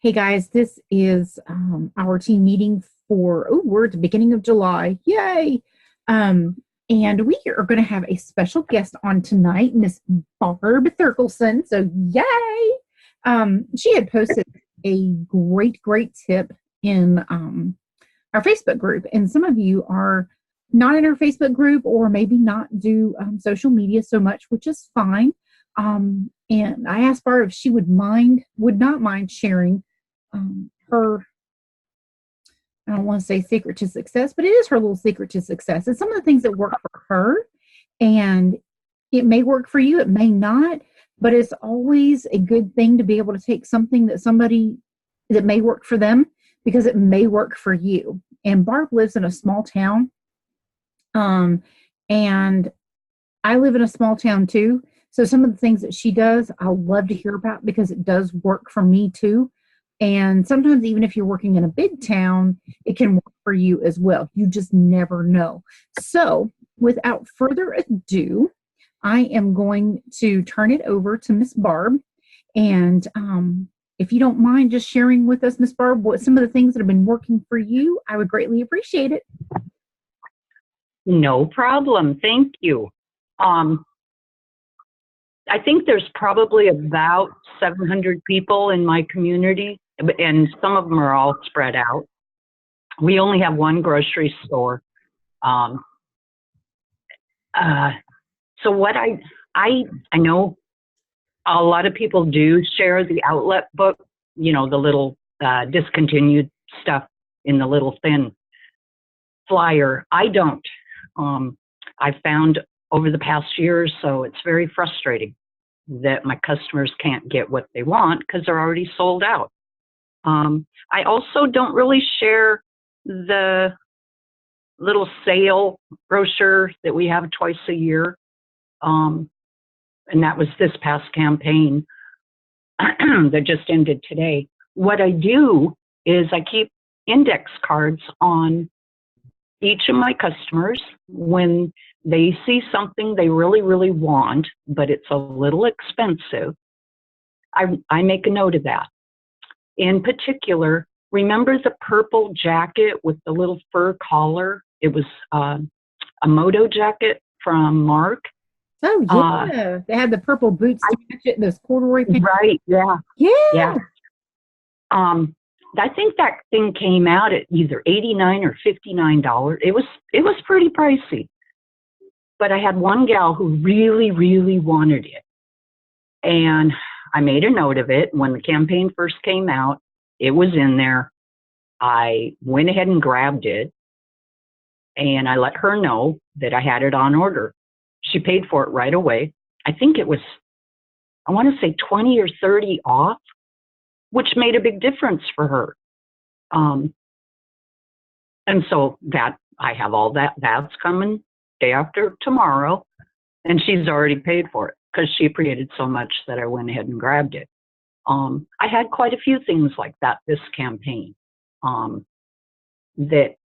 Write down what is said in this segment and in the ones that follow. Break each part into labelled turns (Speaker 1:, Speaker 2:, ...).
Speaker 1: Hey guys, this is our team meeting for, we're at the beginning of July. Yay! And we are going to have a special guest on tonight, Miss Barb Thurkelson. So, yay! She had posted a great tip in our Facebook group. And some of you are not in our Facebook group or maybe not do social media so much, which is fine. And I asked Barb if she would not mind sharing her, I don't want to say secret to success, but it is her little secret to success. It's some of the things that work for her, and it may work for you, it may not, but it's always a good thing to be able to take something that may work for them because it may work for you. And Barb lives in a small town, and I live in a small town too. So some of the things that she does, I love to hear about because it does work for me too. And sometimes even if you're working in a big town, it can work for you as well. You just never know. So without further ado, I am going to turn it over to Miss Barb. And if you don't mind just sharing with us, Miss Barb, what some of the things that have been working for you, I would greatly appreciate it.
Speaker 2: No problem. Thank you. I think there's probably about 700 people in my community, and some of them are all spread out. We only have one grocery store. So what I know a lot of people do share the outlet book, the little discontinued stuff in the little thin flyer. I don't. I found over the past year or so, it's very frustrating that my customers can't get what they want because they're already sold out. I also don't really share the little sale brochure that we have twice a year. And that was this past campaign that just ended today. What I do is I keep index cards on each of my customers when they see something they really want, but it's a little expensive. I make a note of that. In particular, remember the purple jacket with the little fur collar? It was a moto jacket from Mark.
Speaker 1: Oh, yeah. They had the purple boots to match it, those corduroy pants.
Speaker 2: Right, yeah.
Speaker 1: Yeah.
Speaker 2: I think that thing came out at either $89 or $59. It was pretty pricey. But I had one gal who really wanted it. And I made a note of it. When the campaign first came out, it was in there. I went ahead and grabbed it. And I let her know that I had it on order. She paid for it right away. I think it was, I want to say 20 or 30 off, which made a big difference for her. And so that I have all that's coming day after tomorrow, and she's already paid for it because she appreciated so much that I went ahead and grabbed it. I had quite a few things like that this campaign. That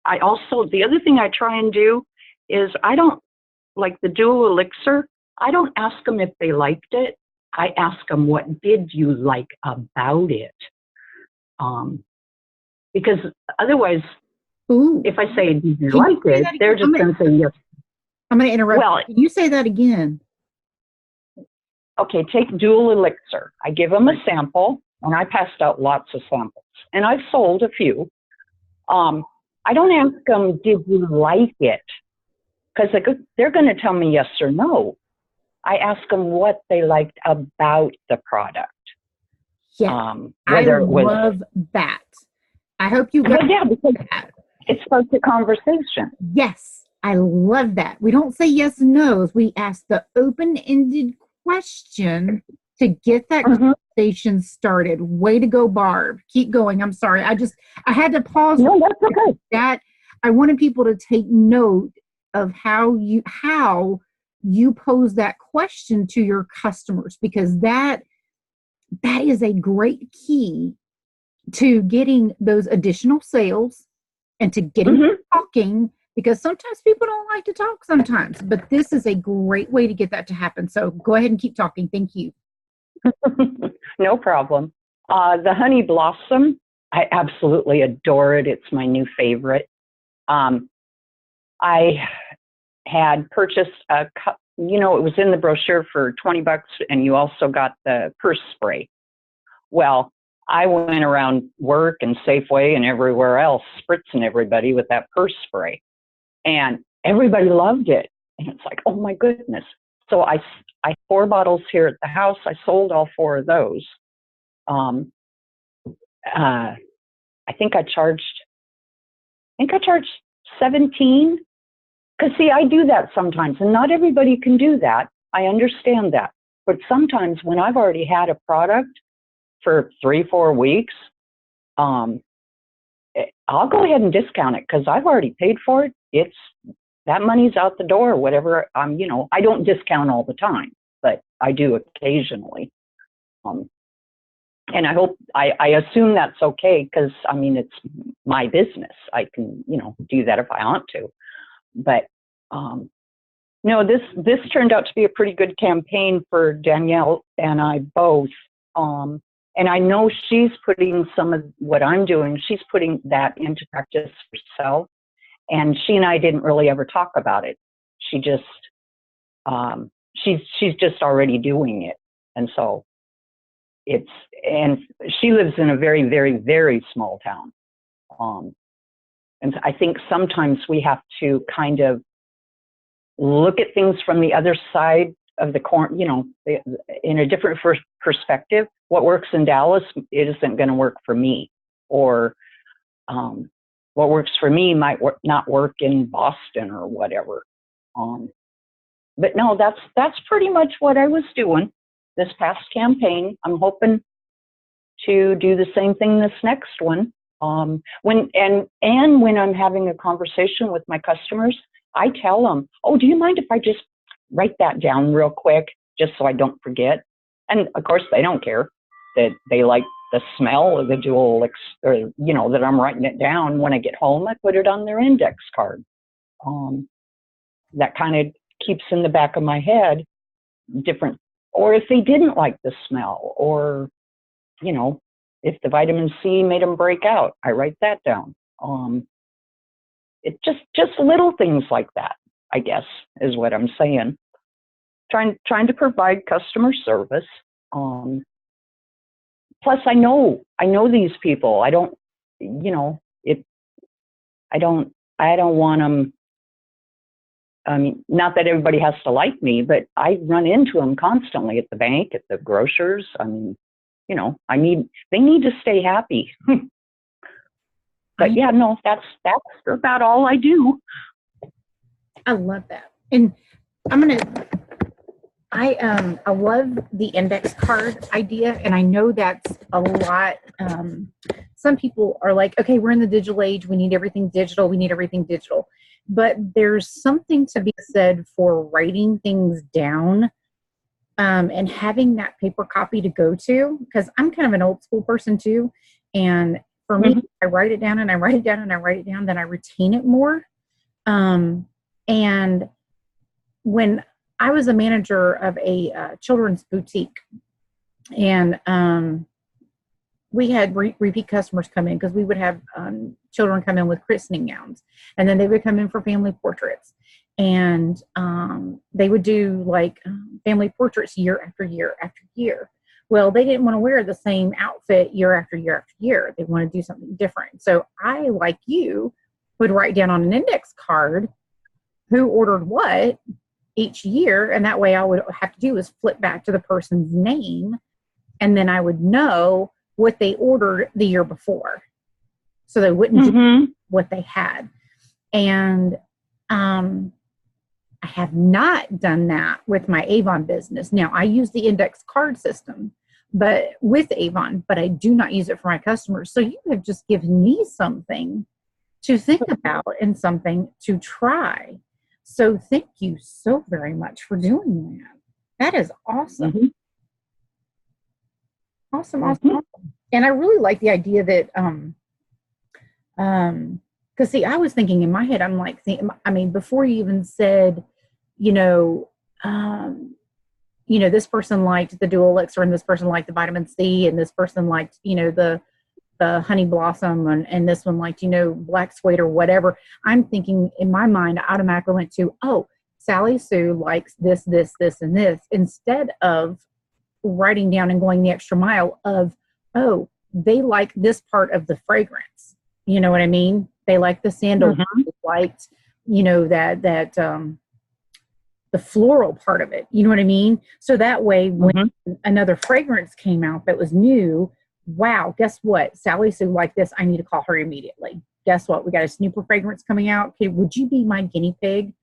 Speaker 2: I also, the other thing I try and do is I don't, like the Dual Elixir, I don't ask them if they liked it. I ask them, what did you like about it? Because otherwise, if I say, did you like it, they're just going to say yes.
Speaker 1: I'm going to interrupt. Well, can you say that again?
Speaker 2: Okay, take Dual Elixir. I give them a sample, and I passed out lots of samples. And I've sold a few. I don't ask them, did you like it? Because they're going to tell me yes or no. I ask them what they liked about the product.
Speaker 1: Yeah, I love that. I hope you got
Speaker 2: that. It starts a conversation.
Speaker 1: Yes, I love that. We don't say yes and no's. We ask the open-ended question to get that conversation started. Way to go, Barb. Keep going. I'm sorry. I had to pause.
Speaker 2: No, that's okay.
Speaker 1: That I wanted people to take note of how you pose that question to your customers, because that is a great key to getting those additional sales and to getting talking, because sometimes people don't like to talk sometimes, but this is a great way to get that to happen. So go ahead and keep talking. Thank you.
Speaker 2: No problem. The Honey Blossom, I absolutely adore it. It's my new favorite. I had purchased a cup, you know, it was in the brochure for $20, and you also got the purse spray. Well, I went around work and Safeway and everywhere else spritzing everybody with that purse spray, and everybody loved it. And it's like, oh my goodness. So I 4 bottles here at the house. I sold all 4 of those. I think I charged 17. Because see, I do that sometimes, and not everybody can do that. I understand that. But sometimes when I've already had a product for 3-4 weeks, I'll go ahead and discount it because I've already paid for it. That money's out the door, whatever. You know, I don't discount all the time, but I do occasionally. And I assume that's okay because, I mean, it's my business. I can, you know, do that if I want to. But no, this turned out to be a pretty good campaign for Danielle and I both. And I know she's putting some of what I'm doing, she's putting that into practice herself. And she and I didn't really ever talk about it. She just, she's just already doing it. And so and she lives in a very, very, very small town. And I think sometimes we have to kind of look at things from the other side of the coin, you know, in a different perspective. What works in Dallas, it isn't going to work for me. Or what works for me might not work in Boston or whatever. But no, that's pretty much what I was doing this past campaign. I'm hoping to do the same thing this next one. When I'm having a conversation with my customers, I tell them, oh, do you mind if I just write that down real quick just so I don't forget? And of course they don't care. That they like the smell of the jewel, or, you know, that I'm writing it down. When I get home, I put it on their index card. That kind of keeps in the back of my head different, or if they didn't like the smell, or, you know, if the vitamin C made them break out, I write that down. It just little things like that, I guess, is what I'm saying. Trying to provide customer service. Plus, I know these people. I don't, you know, I don't want them. I mean, not that everybody has to like me, but I run into them constantly at the bank, at the grocers. I mean, you know, they need to stay happy. But yeah, no, that's about all I do.
Speaker 1: I love that. And I love the index card idea, and I know that's a lot. Some people are like, okay, we're in the digital age. We need everything digital. But there's something to be said for writing things down, and having that paper copy to go to, because I'm kind of an old school person too. And for me, I write it down and I write it down and I write it down, then I retain it more. And when I was a manager of a children's boutique, and we had repeat customers come in because we would have children come in with christening gowns, and then they would come in for family portraits, and they would do like family portraits year after year after year. Well, they didn't want to wear the same outfit year after year after year. They want to do something different. So I, like you, would write down on an index card who ordered what each year, and that way all I would have to do is flip back to the person's name, and then I would know what they ordered the year before, so they wouldn't do what they had. And I have not done that with my Avon business. Now, I use the index card system, but with Avon, but I do not use it for my customers. So you have just given me something to think about and something to try. So thank you so very much for doing that. That is awesome. Awesome. And I really like the idea that, because see, I was thinking in my head, I'm like, I mean, before you even said, you know, this person liked the dual elixir and this person liked the vitamin C and this person liked, the honey blossom and this one liked, black suede or whatever. I'm thinking in my mind, I automatically went to, oh, Sally Sue likes this, this, this, and this, instead of writing down and going the extra mile of, oh, they like this part of the fragrance. You know what I mean? They like the sandal, they liked, the floral part of it. You know what I mean? So that way, when another fragrance came out that was new, wow, guess what? Sally Sue liked this. I need to call her immediately. Guess what? We got a snooper fragrance coming out. Okay, would you be my guinea pig?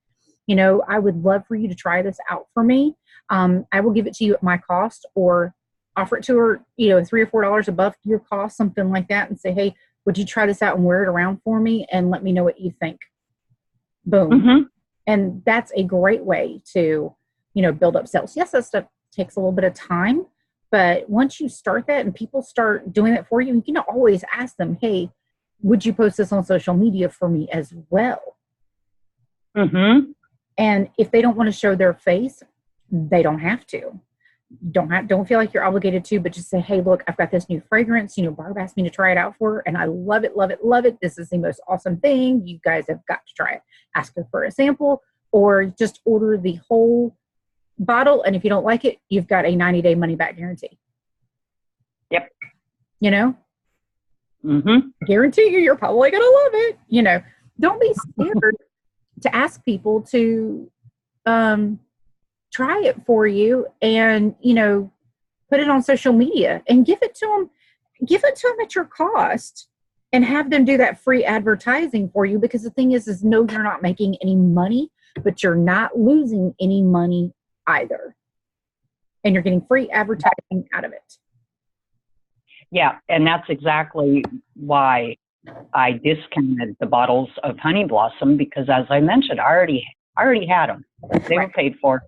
Speaker 1: I would love for you to try this out for me. I will give it to you at my cost, or offer it to her, $3 or $4 above your cost, something like that, and say, hey, would you try this out and wear it around for me and let me know what you think? Boom. And that's a great way to, build up sales. Yes, that stuff takes a little bit of time, but once you start that and people start doing that for you, you can always ask them, hey, would you post this on social media for me as well? And if they don't want to show their face, they don't have to. Don't feel like you're obligated to, but just say, hey, look, I've got this new fragrance. Barb asked me to try it out for her, and I love it, love it, love it. This is the most awesome thing. You guys have got to try it. Ask her for a sample, or just order the whole bottle. And if you don't like it, you've got a 90-day money-back guarantee.
Speaker 2: Yep.
Speaker 1: Guarantee you're probably going to love it. Don't be scared to ask people to try it for you and, put it on social media and give it to them at your cost and have them do that free advertising for you. Because the thing is no, you're not making any money, but you're not losing any money either. And you're getting free advertising out of it.
Speaker 2: Yeah. And that's exactly why I discounted the bottles of Honey Blossom, because as I mentioned, I already had them. They were paid for,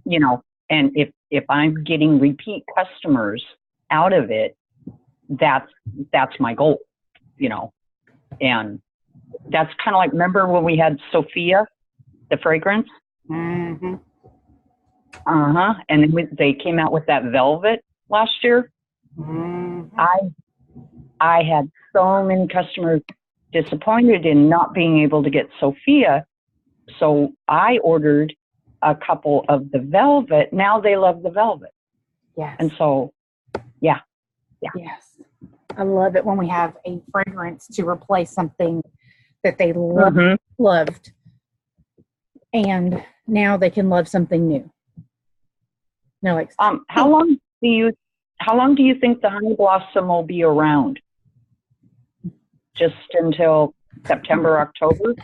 Speaker 2: and if I'm getting repeat customers out of it, that's my goal, and that's kind of like, remember when we had Sophia, the fragrance? And then they came out with that velvet last year. I had so many customers disappointed in not being able to get Sophia. So I ordered a couple of the velvet. Now they love the velvet.
Speaker 1: Yes.
Speaker 2: And so, yeah.
Speaker 1: Yes. I love it when we have a fragrance to replace something that they loved. And now they can love something new. They're like,
Speaker 2: how long do you think the Honey Blossom will be around? Just until September, October?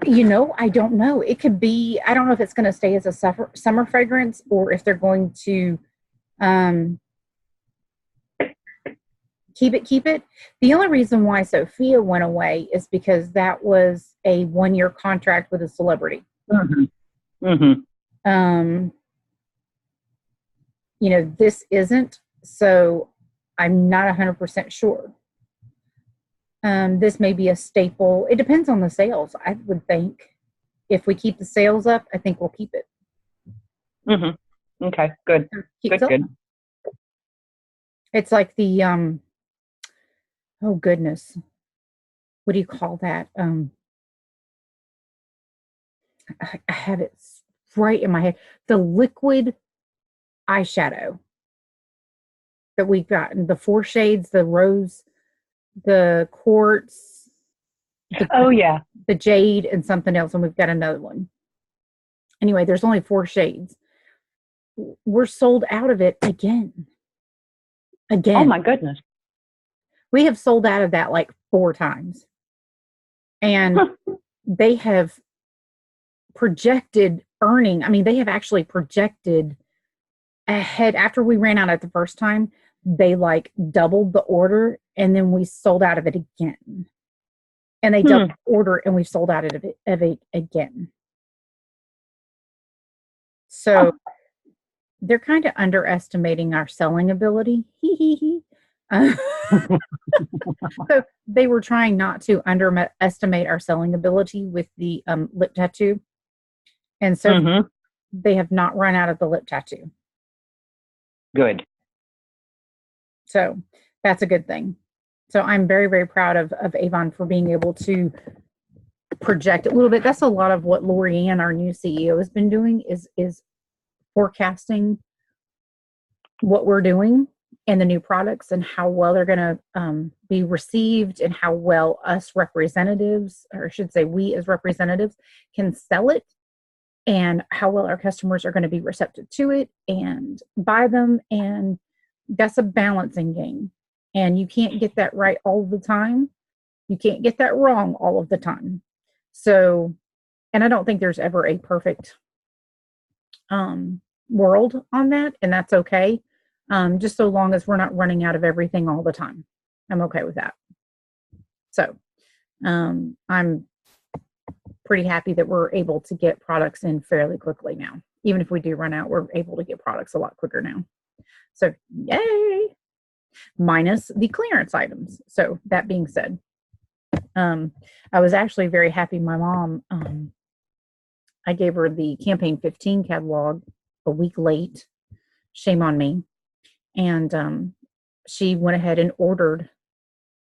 Speaker 1: I don't know. It could be, I don't know if it's going to stay as a summer fragrance or if they're going to keep it. The only reason why Sophia went away is because that was a 1-year contract with a celebrity. This isn't, so I'm not 100% sure. This may be a staple. It depends on the sales, I would think. If we keep the sales up, I think we'll keep it.
Speaker 2: Okay, good. Good.
Speaker 1: It's like the, oh goodness. What do you call that? I have it right in my head. The liquid eyeshadow that we've gotten, the 4 shades, the rose, the quartz, the jade, and something else, and we've got another one. Anyway, there's only 4 shades. We're sold out of it again.
Speaker 2: Oh my goodness.
Speaker 1: We have sold out of that like 4 times. And they have projected earning. I mean, they have actually projected ahead. After we ran out at the first time, they like doubled the order, and then we sold out of it again. And they doubled the order, and we sold out of it again. So they're kind of underestimating our selling ability. So they were trying not to underestimate our selling ability with the lip tattoo. And so they have not run out of the lip tattoo.
Speaker 2: Good.
Speaker 1: So that's a good thing. So I'm very, very proud of Avon for being able to project a little bit. That's a lot of what Lorianne, our new CEO, has been doing is forecasting what we're doing and the new products and how well they're going to be received and how well us representatives, or I should say we as representatives, can sell it, and how well our customers are going to be receptive to it and buy them. And that's a balancing game. And you can't get that right all the time. You can't get that wrong all of the time. So, and I don't think there's ever a perfect world on that, and that's okay. Just so long as we're not running out of everything all the time. I'm okay with that. So, I'm pretty happy that we're able to get products in fairly quickly now. Even if we do run out, we're able to get products a lot quicker now. So, yay! Minus the clearance items. So, that being said, I was actually very happy. My mom, I gave her the Campaign 15 catalog a week late. Shame on me. And she went ahead and ordered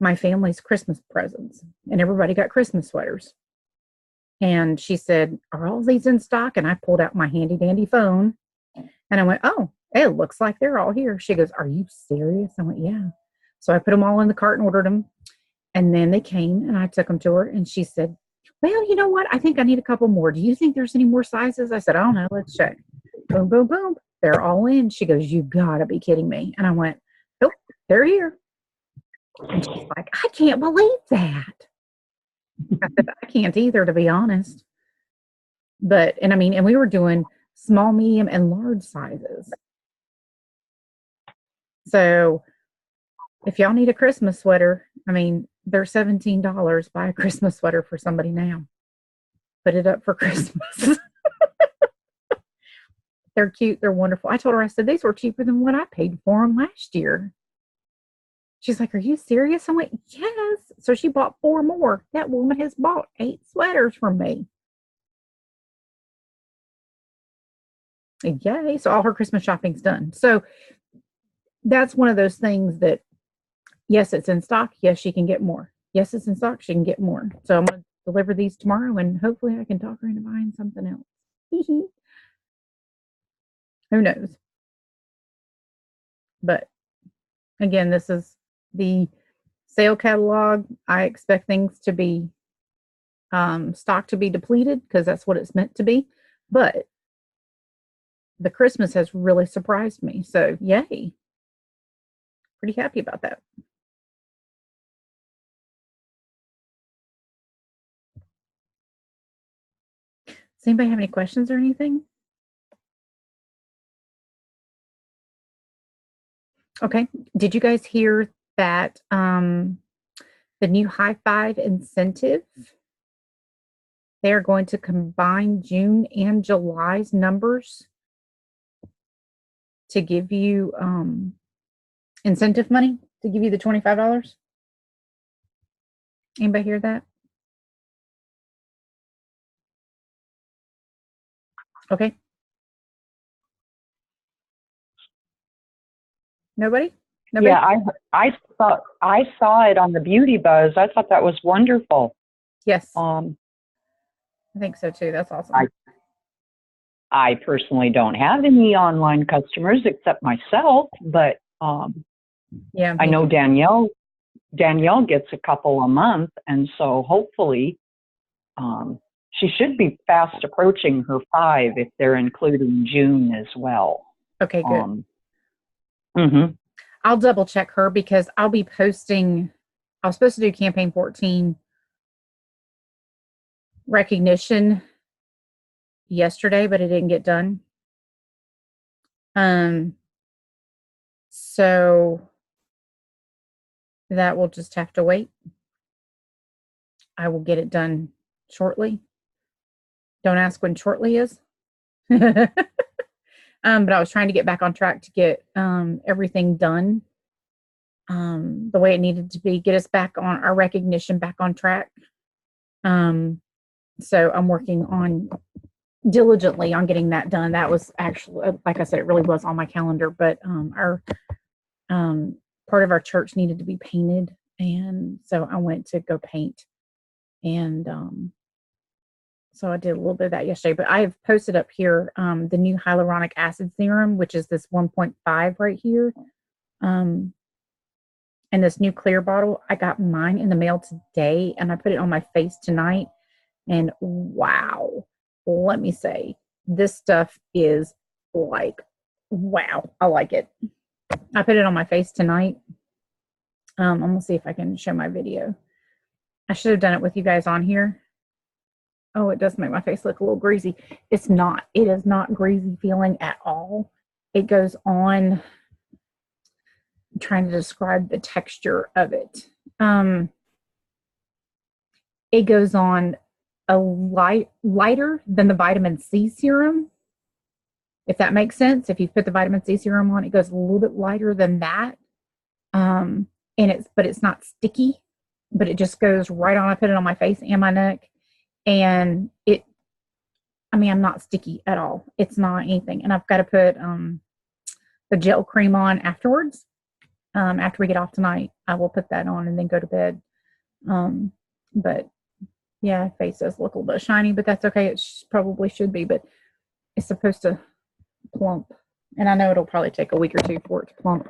Speaker 1: my family's Christmas presents, and everybody got Christmas sweaters. And she said, "Are all these in stock?" And I pulled out my handy dandy phone and I went, "Oh, it looks like they're all here." She goes, "Are you serious?" I went, "Yeah." So I put them all in the cart and ordered them. And then they came and I took them to her and she said, "Well, you know what? I think I need a couple more. Do you think there's any more sizes?" I said, "I don't know. Let's check." Boom, boom, boom. They're all in. She goes, "You gotta be kidding me." And I went, "Nope, they're here." And she's like, "I can't believe that." I said, "I can't either, to be honest." But, and I mean, and we were doing small, medium, and large sizes. So if y'all need a Christmas sweater, I mean, they're $17. Buy a Christmas sweater for somebody now. Put it up for Christmas. They're cute. They're wonderful. I told her, I said, "These were cheaper than what I paid for them last year." She's like, "Are you serious?" I went, "Yes." So she bought 4 more. That woman has bought 8 sweaters from me. Yay. So all her Christmas shopping's done. So that's one of those things that, yes, it's in stock. Yes, she can get more. Yes, it's in stock. She can get more. So I'm going to deliver these tomorrow and hopefully I can talk her into buying something else. Who knows? But again, this is the sale catalog. I expect things to be stock to be depleted because that's what it's meant to be. But the Christmas has really surprised me. So yay. Pretty happy about that. Does anybody have any questions or anything? Okay. Did you guys hear that the new High Five incentive, they are going to combine June and July's numbers to give you incentive money to give you the $25? Anybody hear that? Okay. Nobody? Nobody?
Speaker 2: Yeah, I saw it on the Beauty Buzz. I thought that was wonderful.
Speaker 1: Yes.
Speaker 2: I
Speaker 1: I think so too. That's awesome.
Speaker 2: I personally don't have any online customers except myself, but
Speaker 1: Yeah.
Speaker 2: I know Danielle gets a couple a month, and so hopefully she should be fast approaching her 5 if they're including June as well.
Speaker 1: Okay, good.
Speaker 2: Mm-hmm.
Speaker 1: I'll double check her because I'll be posting. I was supposed to do Campaign 14 recognition yesterday, but it didn't get done. So that will just have to wait. I will get it done shortly. Don't ask when shortly is. But I was trying to get back on track to get everything done the way it needed to be, get us back on our recognition, back on track. So I'm working on diligently on getting that done. That was actually, like I said, it really was on my calendar, but our part of our church needed to be painted, and so I went to go paint, and so I did a little bit of that yesterday. But I have posted up here the new hyaluronic acid serum, which is this 1.5 right here, and this new clear bottle. I got mine in the mail today, and I put it on my face tonight, and wow, let me say, this stuff is like, wow, I like it. I put it on my face tonight. I'm gonna see if I can show my video. I should have done it with you guys on here. Oh, it does make my face look a little greasy. It's not. It is not greasy feeling at all. It goes on. I'm trying to describe the texture of it. It goes on a lighter than the vitamin C serum, if that makes sense. If you put the vitamin C serum on, it goes a little bit lighter than that. But it's not sticky, but it just goes right on. I put it on my face and my neck, and I'm not sticky at all. It's not anything. And I've got to put the gel cream on afterwards. After we get off tonight, I will put that on and then go to bed. But yeah, face does look a little bit shiny, but that's okay. It probably should be, but it's supposed to plump. And I know it'll probably take a week or two for it to plump.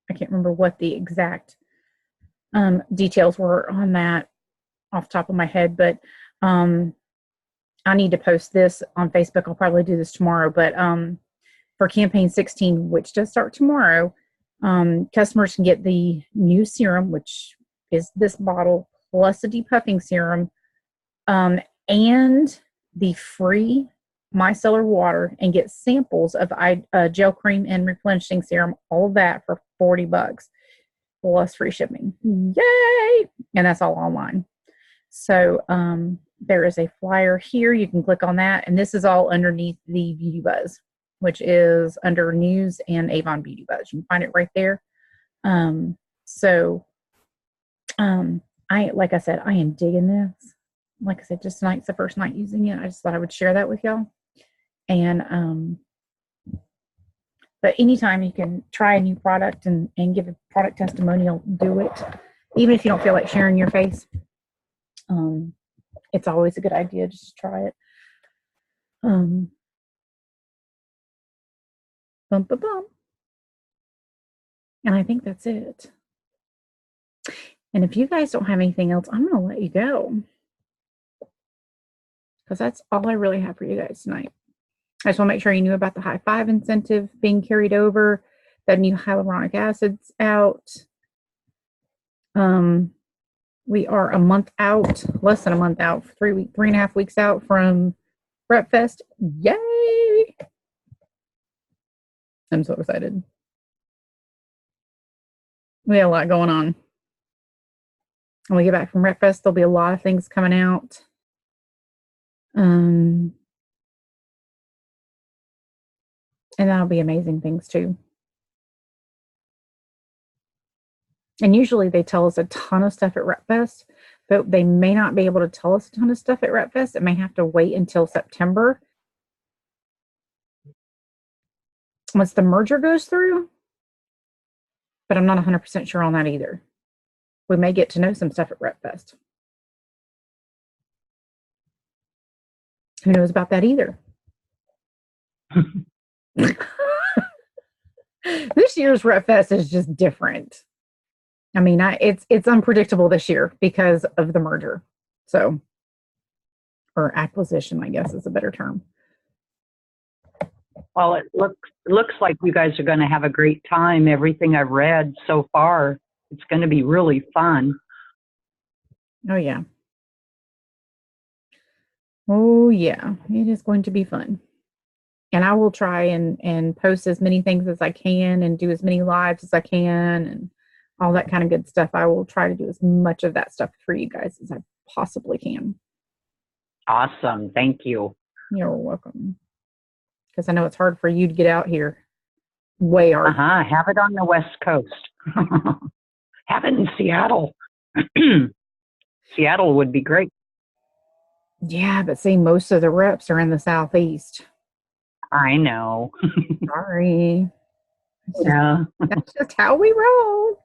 Speaker 1: I can't remember what the exact details were on that off the top of my head, but I need to post this on Facebook. I'll probably do this tomorrow, but for campaign 16, which does start tomorrow, customers can get the new serum, which is this bottle, plus a depuffing serum, and the free micellar water, and get samples of gel cream and replenishing serum, all of that for $40 plus free shipping. Yay! And that's all online. So there is a flyer here. You can click on that, and this is all underneath the Beauty Buzz, which is under News and Avon Beauty Buzz. You can find it right there. Like I said, I am digging this. Like I said, just tonight's the first night using it. I just thought I would share that with y'all. And but anytime you can try a new product and give a product testimonial, do it. Even if you don't feel like sharing your face, it's always a good idea just to try it. Bum, bum, bum. And I think that's it. And if you guys don't have anything else, I'm going to let you go, because that's all I really have for you guys tonight. I just want to make sure you knew about the High Five incentive being carried over, that new hyaluronic acid's out. We are a month out, less than a month out, 3.5 weeks out from Rep Fest. Yay! I'm so excited. We have a lot going on. When we get back from Rep Fest, there'll be a lot of things coming out. And that'll be amazing things too. And usually they tell us a ton of stuff at Rep Fest, but they may not be able to tell us a ton of stuff at Rep Fest. It may have to wait until September, once the merger goes through. But I'm not 100% sure on that either. We may get to know some stuff at Rep Fest. Who knows about that either? This year's Rep Fest is just different. I mean, it's unpredictable this year because of the merger. So, or acquisition, I guess is a better term.
Speaker 2: Well, it looks like you guys are going to have a great time. Everything I've read so far, it's going to be really fun.
Speaker 1: Oh, yeah. Oh, yeah. It is going to be fun. And I will try and post as many things as I can and do as many lives as I can and all that kind of good stuff. I will try to do as much of that stuff for you guys as I possibly can.
Speaker 2: Awesome. Thank you.
Speaker 1: You're welcome. Because I know it's hard for you to get out here. Way hard.
Speaker 2: Have it on the West Coast. Have it in Seattle. Seattle would be great.
Speaker 1: Yeah, but see, most of the reps are in the southeast.
Speaker 2: I know.
Speaker 1: Sorry.
Speaker 2: Yeah.
Speaker 1: That's just how we roll.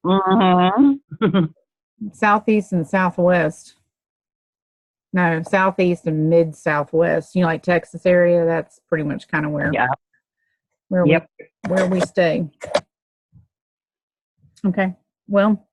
Speaker 2: Mhm.
Speaker 1: Southeast and southwest. No, southeast and mid southwest. You know, like Texas area. That's pretty much kind of where
Speaker 2: Yeah.
Speaker 1: where
Speaker 2: Yep.
Speaker 1: where we stay. Okay. Well,